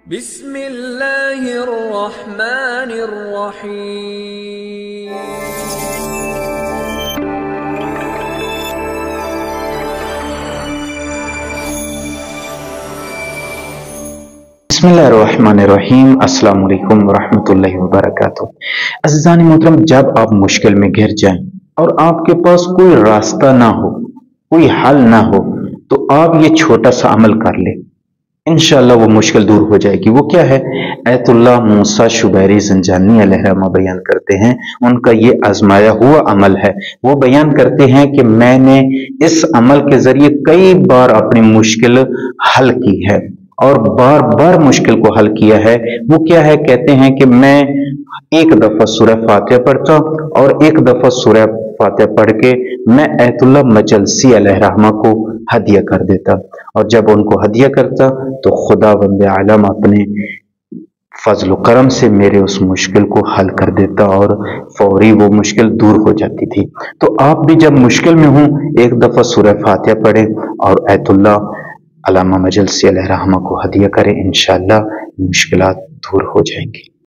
بسم اللہ الرحمن الرحیم۔ بسم اللہ الرحمن الرحیم۔ السلام علیکم ورحمۃ اللہ وبرکاتہ۔ عزیزان محترم، جب آپ مشکل میں گر جائیں اور آپ کے پاس کوئی راستہ نہ ہو، کوئی حل نہ ہو، تو آپ یہ چھوٹا سا عمل کر لیں، انشاءاللہ وہ مشکل دور ہو جائے گی۔ وہ کیا ہے؟ ایت اللہ موسیٰ شبیری زنجانی علیہ الرحمہ بیان کرتے ہیں، ان کا یہ آزمایا ہوا عمل ہے۔ وہ بیان کرتے ہیں کہ میں نے اس عمل کے ذریعے کئی بار اپنی مشکل حل کی ہے اور بار بار مشکل کو حل کیا ہے۔ وہ کیا ہے؟ کہتے ہیں کہ میں ایک دفعہ سورہ فاتحہ پڑھتا اور ایک دفعہ سورہ فاتحہ پڑھ کے میں ایت اللہ مجلسی علیہ الرحمہ کو ہدیہ کر دیتا، اور جب ان کو ہدیہ کرتا تو خدا بند عالم اپنے فضل و کرم سے میرے اس مشکل کو حل کر دیتا اور فوری وہ مشکل دور ہو جاتی تھی۔ تو آپ بھی جب مشکل میں ہوں ایک دفعہ سورہ فاتحہ پڑھیں اور ایت اللہ علامہ مجلسی علیہ الرحمہ کو ہدیہ کریں، انشاءاللہ مشکلات دور ہو جائیں گی۔